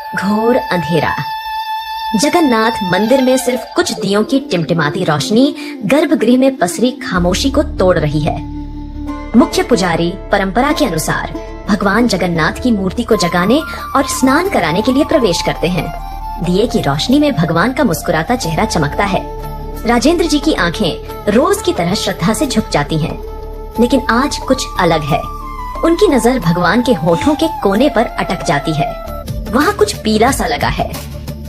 घोर अंधेरा। जगन्नाथ मंदिर में सिर्फ कुछ दियों की टिमटिमाती रोशनी गर्भगृह में पसरी खामोशी को तोड़ रही है। मुख्य पुजारी परंपरा के अनुसार भगवान जगन्नाथ की मूर्ति को जगाने और स्नान कराने के लिए प्रवेश करते हैं। दिए की रोशनी में भगवान का मुस्कुराता चेहरा चमकता है। राजेंद्र जी की आंखें रोज की तरह श्रद्धा से झुक जाती हैं, लेकिन आज कुछ अलग है। उनकी नजर भगवान के होठों के कोने पर अटक जाती है। वहाँ कुछ पीला सा लगा है,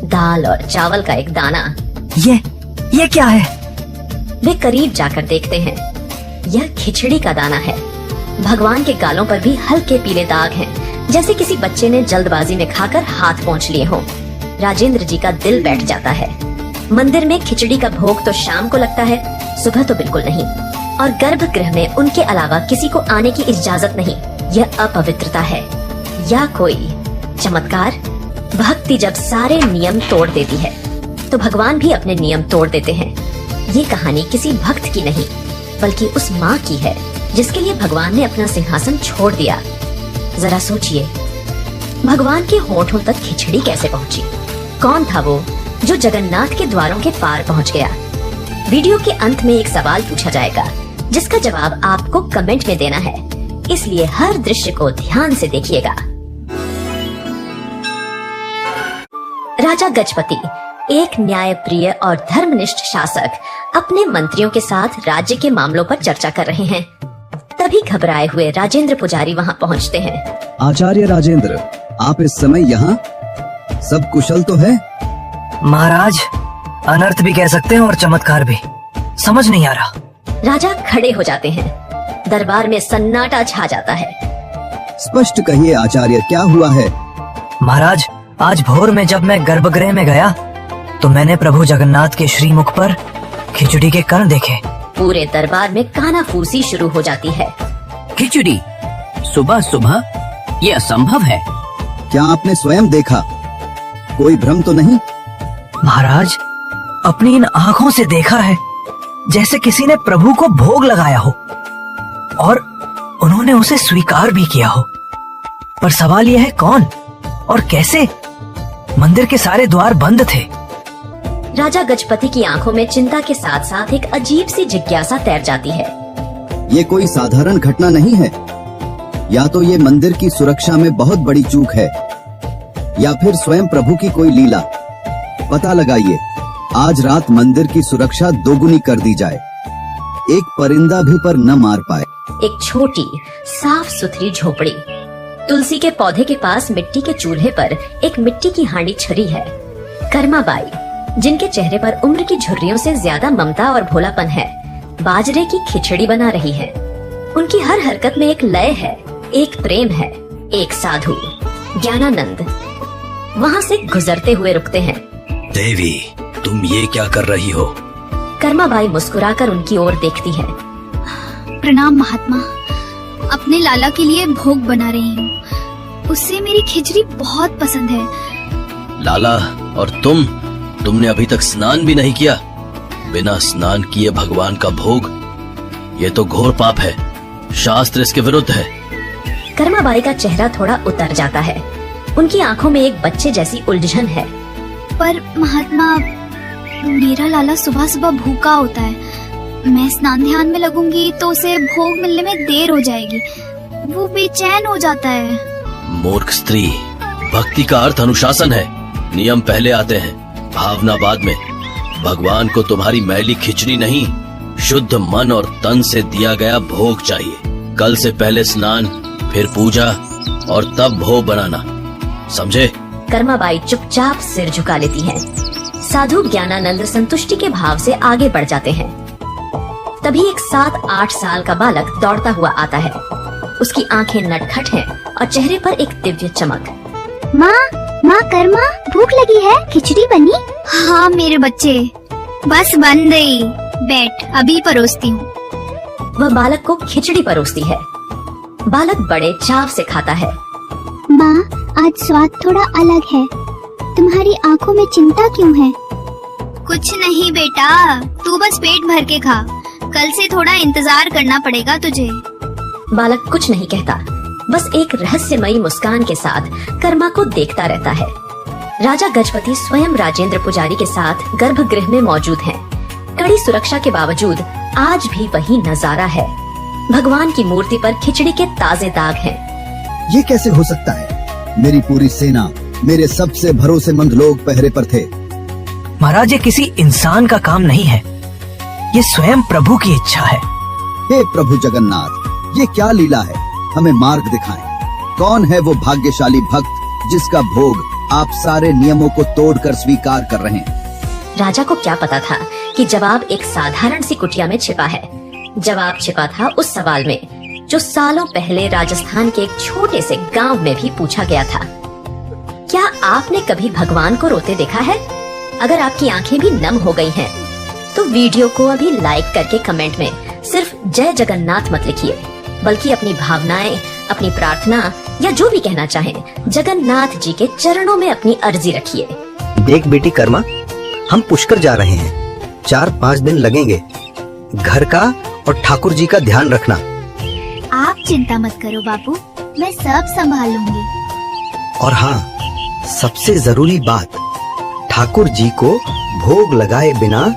दाल और चावल का एक दाना। ये क्या है? वे करीब जाकर देखते हैं। यह खिचड़ी का दाना है। भगवान के गालों पर भी हल्के पीले दाग हैं, जैसे किसी बच्चे ने जल्दबाजी में खाकर हाथ पोंछ लिए हों। राजेंद्र जी का दिल बैठ जाता है। मंदिर में खिचड़ी का भोग तो शाम को लगता है, सुबह तो बिल्कुल नहीं। और गर्भगृह में उनके अलावा किसी को आने की इजाजत नहीं। यह अपवित्रता है या कोई चमत्कार? भक्ति जब सारे नियम तोड़ देती है, तो भगवान भी अपने नियम तोड़ देते हैं। ये कहानी किसी भक्त की नहीं, बल्कि उस माँ की है, जिसके लिए भगवान ने अपना सिंहासन छोड़ दिया। जरा सोचिए, भगवान के होठों तक खिचड़ी कैसे पहुँची? कौन था वो जो जगन्नाथ के द्वारों के पार पहुँच गया? वीडियो के अंत में एक सवाल पूछा जाएगा, जिसका जवाब आपको कमेंट में देना है, इसलिए हर दृश्य को ध्यान से देखिएगा। राजा गजपति, एक न्यायप्रिय और धर्मनिष्ठ शासक, अपने मंत्रियों के साथ राज्य के मामलों पर चर्चा कर रहे हैं। तभी घबराए हुए राजेंद्र पुजारी वहाँ पहुँचते हैं। आचार्य राजेंद्र, आप इस समय यहाँ? सब कुशल तो है? महाराज, अनर्थ भी कह सकते हैं और चमत्कार भी। समझ नहीं आ रहा। राजा खड़े हो जाते हैं। दरबार में सन्नाटा छा जाता है। स्पष्ट कहिए आचार्य, क्या हुआ है? महाराज, आज भोर में जब मैं गर्भगृह में गया, तो मैंने प्रभु जगन्नाथ के श्रीमुख पर खिचड़ी के कण देखे। पूरे दरबार में कानाफूसी शुरू हो जाती है। खिचड़ी? सुबह सुबह? ये असंभव है। क्या आपने स्वयं देखा? कोई भ्रम तो नहीं? महाराज, अपनी इन आँखों से देखा है, जैसे किसी ने प्रभु को भोग लगाया हो और उन्होंने उसे स्वीकार भी किया हो। पर सवाल यह है, कौन और कैसे? मंदिर के सारे द्वार बंद थे। राजा गजपति की आंखों में चिंता के साथ साथ एक अजीब सी जिज्ञासा तैर जाती है। ये कोई साधारण घटना नहीं है। या तो ये मंदिर की सुरक्षा में बहुत बड़ी चूक है, या फिर स्वयं प्रभु की कोई लीला। पता लगाइए, आज रात मंदिर की सुरक्षा दोगुनी कर दी जाए, एक परिंदा भी पर न मार पाए। एक छोटी साफ सुथरी झोपड़ी, तुलसी के पौधे के पास मिट्टी के चूल्हे पर एक मिट्टी की हांडी छरी है। कर्माबाई, जिनके चेहरे पर उम्र की झुर्रियों से ज्यादा ममता और भोलापन है, बाजरे की खिचड़ी बना रही है। उनकी हर हरकत में एक लय है, एक प्रेम है। एक साधु ज्ञानानंद वहाँ से गुजरते हुए रुकते हैं। देवी, तुम ये क्या कर रही हो? कर्माबाई मुस्कुराकर उनकी ओर देखती है। प्रणाम महात्मा, अपने लाला के लिए भोग बना रही हूँ। उससे मेरी खिचड़ी बहुत पसंद है। लाला और तुमने अभी तक स्नान भी नहीं किया। बिना स्नान किए भगवान का भोग, ये तो घोर पाप है। शास्त्र इसके विरुद्ध है। कर्माबाई का चेहरा थोड़ा उतर जाता है। उनकी आंखों में एक बच्चे जैसी उलझन है। पर महात्मा, मेरा लाला सुबह सुबह भूखा होता है। मैं स्नान ध्यान में लगूंगी तो उसे भोग मिलने में देर हो जाएगी। वो बेचैन हो जाता है। मूर्ख स्त्री, भक्ति का अर्थ अनुशासन है। नियम पहले आते हैं, भावना बाद में। भगवान को तुम्हारी मैली खिचड़ी नहीं, शुद्ध मन और तन से दिया गया भोग चाहिए। कल से पहले स्नान, फिर पूजा और तब भोग बनाना, समझे? कर्माबाई चुपचाप सिर झुका लेती है। साधु ज्ञानानंद संतुष्टि के भाव से आगे बढ़ जाते हैं। तभी एक 7-8 साल का बालक दौड़ता हुआ आता है। उसकी आंखें नटखट हैं और चेहरे पर एक दिव्य चमक। माँ कर्मा, भूख लगी है? खिचड़ी बनी? हाँ मेरे बच्चे, बस बन गई। बैठ, अभी परोसती हूँ। वह बालक को खिचड़ी परोसती है। बालक बड़े चाव से खाता है। माँ, आज स्वाद थोड़ा अलग है। तुम्हारी आंखों में चिंता क्यों है? कुछ नहीं बेटा, तू बस पेट भर के खा। कल से थोड़ा इंतजार करना पड़ेगा तुझे। बालक कुछ नहीं कहता, बस एक रहस्यमयी मुस्कान के साथ कर्मा को देखता रहता है। राजा गजपति स्वयं राजेंद्र पुजारी के साथ गर्भगृह में मौजूद हैं। कड़ी सुरक्षा के बावजूद आज भी वही नजारा है। भगवान की मूर्ति पर खिचड़ी के ताजे दाग हैं। ये कैसे हो सकता है? मेरी पूरी सेना, मेरे सबसे भरोसेमंद लोग पहरे पर थे। महाराज, ये किसी इंसान का काम नहीं है, ये स्वयं प्रभु की इच्छा है। हे प्रभु जगन्नाथ, ये क्या लीला है? हमें मार्ग दिखाएं। कौन है वो भाग्यशाली भक्त जिसका भोग आप सारे नियमों को तोड़कर स्वीकार कर रहे हैं? राजा को क्या पता था कि जवाब एक साधारण सी कुटिया में छिपा है। जवाब छिपा था उस सवाल में जो सालों पहले राजस्थान के एक छोटे से गांव में भी पूछा गया था। क्या आपने कभी भगवान को रोते देखा है? अगर आपकी आंखें भी नम हो गई हैं, तो वीडियो को अभी लाइक करके कमेंट में सिर्फ जय जगन्नाथ मत लिखिए, बल्कि अपनी भावनाएं, अपनी प्रार्थना या जो भी कहना चाहें, जगन्नाथ जी के चरणों में अपनी अर्जी रखिए। देख बेटी कर्मा, हम पुष्कर जा रहे हैं। 4-5 दिन लगेंगे। घर का और ठाकुर जी का ध्यान रखना। आप चिंता मत करो बापू, मैं सब संभाल लूंगी। और हाँ, सबसे जरूरी बात, ठाकुर जी को भोग लगाए बिना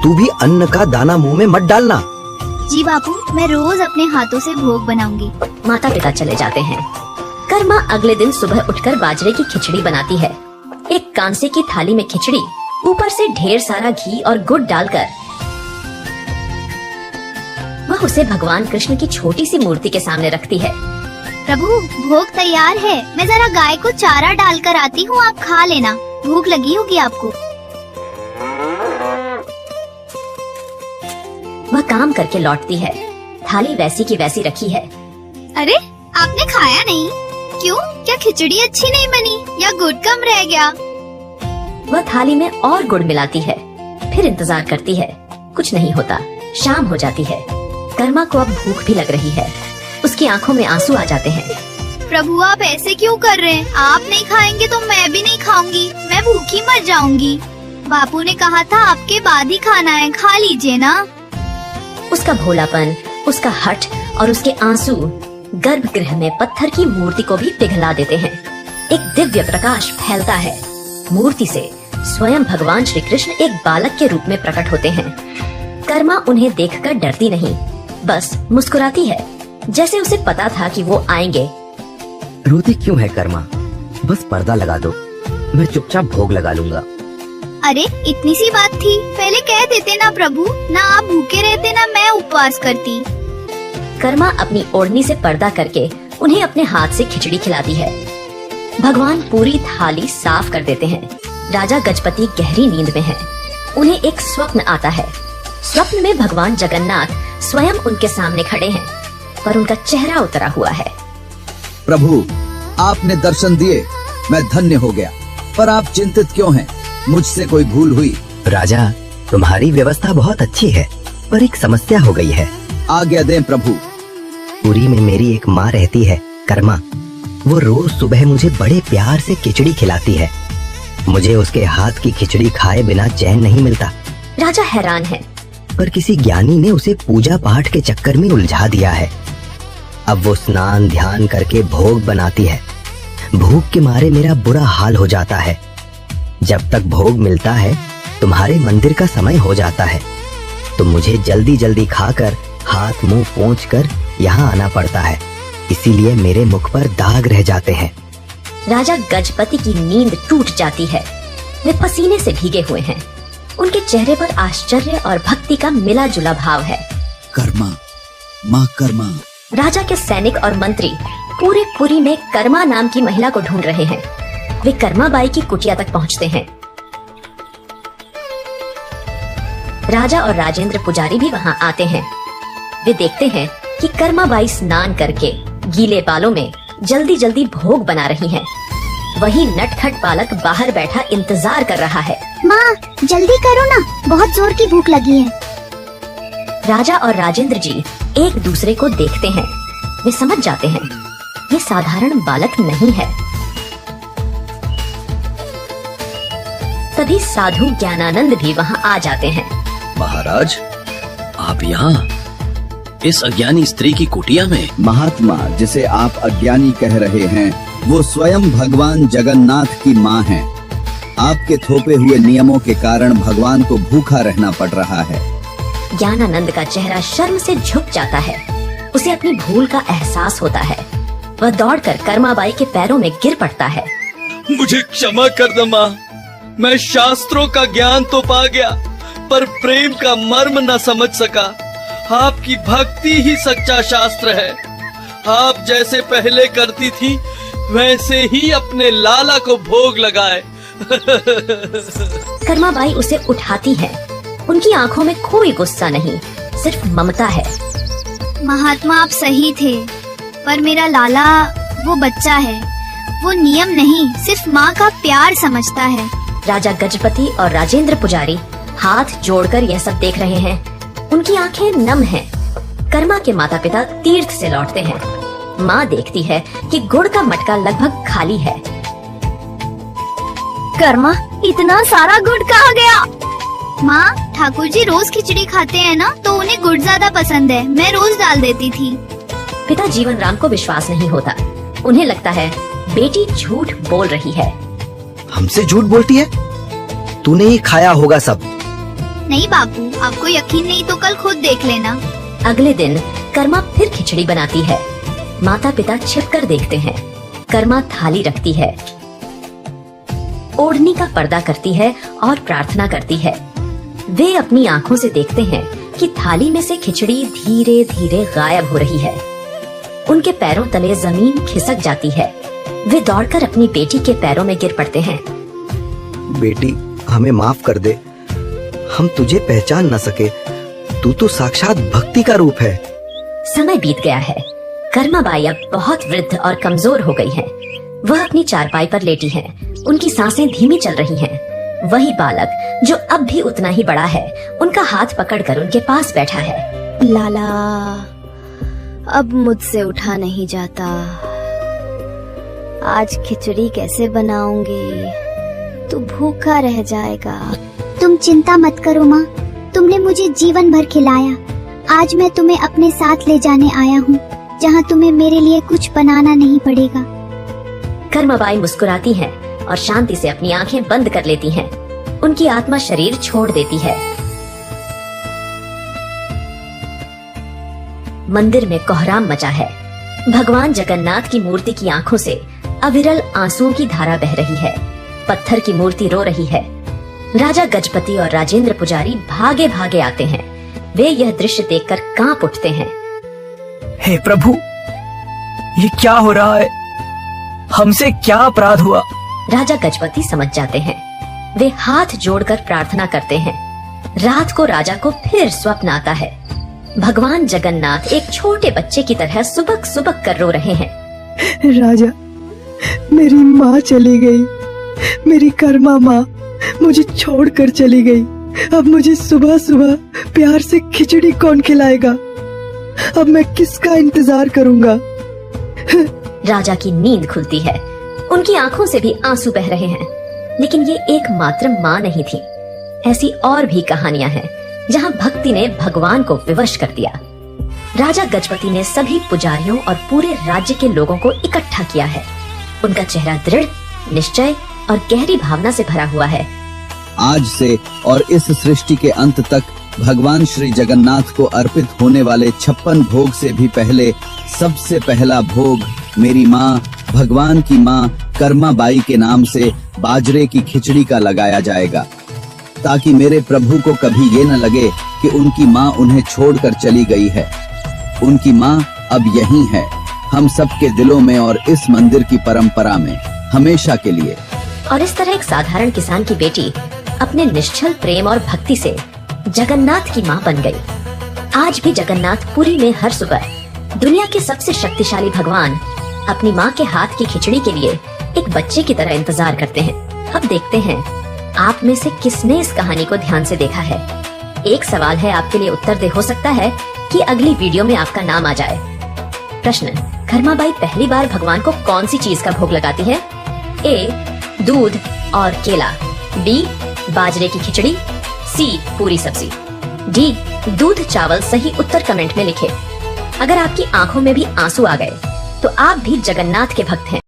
तू भी अन्न का दाना मुंह में मत डालना। जी बापू, मैं रोज अपने हाथों से भोग बनाऊंगी। माता पिता चले जाते हैं। कर्मा अगले दिन सुबह उठकर बाजरे की खिचड़ी बनाती है। एक कांसे की थाली में खिचड़ी, ऊपर से ढेर सारा घी और गुड़ डालकर वह उसे भगवान कृष्ण की छोटी सी मूर्ति के सामने रखती है। प्रभु, भोग तैयार है। मैं जरा गाय को चारा डालकर आती हूँ, आप खा लेना। भूख लगी होगी आपको। वह काम करके लौटती है। थाली वैसी की वैसी रखी है। अरे, आपने खाया नहीं? क्यों? क्या खिचड़ी अच्छी नहीं बनी या गुड़ कम रह गया? वह थाली में और गुड़ मिलाती है, फिर इंतजार करती है। कुछ नहीं होता। शाम हो जाती है। कर्मा को अब भूख भी लग रही है। उसकी आंखों में आंसू आ जाते हैं। प्रभु, आप ऐसे क्यों कर रहे हैं? आप नहीं खाएंगे तो मैं भी नहीं खाऊंगी। मैं भूखी मर जाऊंगी। बापू ने कहा था आपके बाद ही खाना है, खा लीजिए ना। उसका भोलापन, उसका हठ और उसके आंसू गर्भगृह में पत्थर की मूर्ति को भी पिघला देते हैं। एक दिव्य प्रकाश फैलता है। मूर्ति से स्वयं भगवान श्री कृष्ण एक बालक के रूप में प्रकट होते हैं। कर्मा उन्हें देखकर डरती नहीं, बस मुस्कुराती है, जैसे उसे पता था कि वो आएंगे। रोती क्यों है कर्मा? बस पर्दा लगा दो, मैं चुपचाप भोग लगा लूंगा। अरे, इतनी सी बात थी, पहले कह देते ना प्रभु। ना आप भूखे रहते, ना मैं उपवास करती। कर्मा अपनी ओढ़नी से पर्दा करके उन्हें अपने हाथ से खिचड़ी खिलाती है। भगवान पूरी थाली साफ कर देते हैं। राजा गजपति गहरी नींद में हैं। उन्हें एक स्वप्न आता है। स्वप्न में भगवान जगन्नाथ स्वयं उनके सामने खड़े हैं, पर उनका चेहरा उतरा हुआ है। प्रभु, आपने दर्शन दिए, मैं धन्य हो गया। पर आप चिंतित क्यों हैं? मुझसे कोई भूल हुई? राजा, तुम्हारी व्यवस्था बहुत अच्छी है, पर एक समस्या हो गई है। आज्ञा दें प्रभु। पुरी में मेरी एक माँ रहती है, कर्मा। वो रोज सुबह मुझे बड़े प्यार से खिचड़ी खिलाती है। मुझे उसके हाथ की खिचड़ी खाए बिना चैन नहीं मिलता। राजा हैरान है। पर किसी ज्ञानी ने उसे पूजा पाठ के चक्कर में उलझा दिया है। अब वो स्नान ध्यान करके भोग बनाती है। भूख के मारे मेरा बुरा हाल हो जाता है। जब तक भोग मिलता है, तुम्हारे मंदिर का समय हो जाता है, तो मुझे जल्दी जल्दी खाकर हाथ मुंह पोंछकर यहाँ आना पड़ता है। इसीलिए मेरे मुख पर दाग रह जाते हैं। राजा गजपति की नींद टूट जाती है। वे पसीने से भीगे हुए हैं। उनके चेहरे पर आश्चर्य और भक्ति का मिला जुला भाव है। कर्मा, माँ कर्मा। राजा के सैनिक और मंत्री पूरे पुरी में कर्मा नाम की महिला को ढूंढ रहे हैं। वे कर्मा बाई की कुटिया तक पहुंचते हैं। राजा और राजेंद्र पुजारी भी वहां आते हैं। वे देखते हैं कि कर्मा बाई स्नान करके गीले बालों में जल्दी जल्दी भोग बना रही हैं। वही नटखट बालक बाहर बैठा इंतजार कर रहा है। माँ, जल्दी करो ना, बहुत जोर की भूख लगी है। राजा और राजेंद्र जी एक दूसरे को देखते हैं। वे समझ जाते हैं ये साधारण बालक नहीं है। तभी साधु ज्ञानानंद भी वहां आ जाते हैं। महाराज, आप यहाँ इस अज्ञानी स्त्री की कुटिया में? महात्मा, जिसे आप अज्ञानी कह रहे हैं, वो स्वयं भगवान जगन्नाथ की माँ हैं। आपके थोपे हुए नियमों के कारण भगवान को भूखा रहना पड़ रहा है। ज्ञानानंद का चेहरा शर्म से झुक जाता है। उसे अपनी भूल का एहसास होता है। वह दौड़कर कर्माबाई के पैरों में गिर पड़ता है। मुझे क्षमा कर दो माँ। मैं शास्त्रों का ज्ञान तो पा गया, पर प्रेम का मर्म न समझ सका। आपकी भक्ति ही सच्चा शास्त्र है। आप जैसे पहले करती थी, वैसे ही अपने लाला को भोग लगाए। कर्माबाई उसे उठाती है। उनकी आंखों में कोई गुस्सा नहीं, सिर्फ ममता है। महात्मा आप सही थे, पर मेरा लाला वो बच्चा है। वो नियम नहीं, सिर्फ माँ का प्यार समझता है। राजा गजपति और राजेंद्र पुजारी हाथ जोड़कर यह सब देख रहे हैं। उनकी आंखें नम हैं। कर्मा के माता पिता तीर्थ से लौटते हैं। माँ देखती है कि गुड़ का मटका लगभग खाली है। कर्मा, इतना सारा गुड़ कहाँ गया? माँ, ठाकुर जी रोज खिचड़ी खाते हैं ना, तो उन्हें गुड़ ज्यादा पसंद है। मैं रोज डाल देती थी। पिता जीवन राम को विश्वास नहीं होता। उन्हें लगता है बेटी झूठ बोल रही है। हमसे झूठ बोलती है? तूने ही खाया होगा सब। नहीं बापू, आपको यकीन नहीं तो कल खुद देख लेना। अगले दिन कर्मा फिर खिचड़ी बनाती है। माता पिता छिपकर देखते हैं। कर्मा थाली रखती है, ओढ़नी का पर्दा करती है और प्रार्थना करती है। वे अपनी आंखों से देखते हैं कि थाली में से खिचड़ी धीरे धीरे गायब हो रही है। उनके पैरों तले जमीन खिसक जाती है। वे दौड़कर अपनी बेटी के पैरों में गिर पड़ते हैं। बेटी, हमें माफ कर दे। हम तुझे पहचान न सके। तू तो साक्षात भक्ति का रूप है। समय बीत गया है। कर्माबाई अब बहुत वृद्ध और कमजोर हो गई है। वह अपनी चारपाई पर लेटी है। उनकी सांसें धीमी चल रही हैं। वही बालक जो अब भी उतना ही बड़ा है, उनका हाथ पकड़कर उनके पास बैठा है। लाला, अब मुझसे उठा नहीं जाता। आज खिचड़ी कैसे बनाऊंगी? तू भूखा रह जाएगा। तुम चिंता मत करो माँ, तुमने मुझे जीवन भर खिलाया। आज मैं तुम्हें अपने साथ ले जाने आया हूँ, जहाँ तुम्हें मेरे लिए कुछ बनाना नहीं पड़ेगा। कर्माबाई मुस्कुराती हैं और शांति से अपनी आंखें बंद कर लेती हैं। उनकी आत्मा शरीर छोड़ देती है। मंदिर में कोहराम मचा है। भगवान जगन्नाथ की मूर्ति की आंखों से अविरल आंसुओं की धारा बह रही है। पत्थर की मूर्ति रो रही है। राजा गजपति और राजेंद्र पुजारी भागे भागे आते हैं। वे यह दृश्य देखकर कांप उठते हैं। हे प्रभु, ये क्या हो रहा है? हमसे क्या अपराध हुआ? राजा गजपति समझ जाते हैं। वे हाथ जोड़कर प्रार्थना करते हैं। रात को राजा को फिर स्वप्न आता है। भगवान जगन्नाथ एक छोटे बच्चे की तरह सुबक सुबक कर रो रहे हैं। राजा, मेरी माँ चली गई। मेरी कर्मा माँ मुझे छोड़कर चली गई। अब मुझे सुबह सुबह प्यार से खिचड़ी कौन खिलाएगा? अब मैं किसका इंतजार करूंगा? राजा की नींद खुलती है। उनकी आंखों से भी आंसू बह रहे हैं। लेकिन ये एकमात्र माँ नहीं थी। ऐसी और भी कहानियां हैं जहाँ भक्ति ने भगवान को विवश कर दिया। राजा गजपति ने सभी पुजारियों और पूरे राज्य के लोगों को इकट्ठा किया है। उनका चेहरा दृढ़, निश्चय और गहरी भावना से भरा हुआ है। आज से और इस सृष्टि के अंत तक भगवान श्री जगन्नाथ को अर्पित होने वाले 56 भोग से भी पहले सबसे पहला भोग मेरी माँ, भगवान की माँ कर्माबाई के नाम से बाजरे की खिचड़ी का लगाया जाएगा, ताकि मेरे प्रभु को कभी ये न लगे कि उनकी माँ उन्हें छोड़कर चली गई है। उनकी माँ अब यहीं है, हम सबके दिलों में और इस मंदिर की परंपरा में हमेशा के लिए। और इस तरह एक साधारण किसान की बेटी अपने निश्चल प्रेम और भक्ति से जगन्नाथ की माँ बन गई। आज भी जगन्नाथ पुरी में हर सुबह दुनिया के सबसे शक्तिशाली भगवान अपनी माँ के हाथ की खिचड़ी के लिए एक बच्चे की तरह इंतजार करते हैं। अब देखते हैं आप में से किसने इस कहानी को ध्यान से देखा है। एक सवाल है आपके लिए उत्तर दे हो सकता है कि अगली वीडियो में आपका नाम आ जाए। प्रश्न: कर्माबाई पहली बार भगवान को कौन सी चीज का भोग लगाती है? ए, दूध और केला। बी, बाजरे की खिचड़ी। सी, पूरी सब्जी। डी, दूध चावल। सही उत्तर कमेंट में लिखें। अगर आपकी आंखों में भी आंसू आ गए तो आप भी जगन्नाथ के भक्त हैं।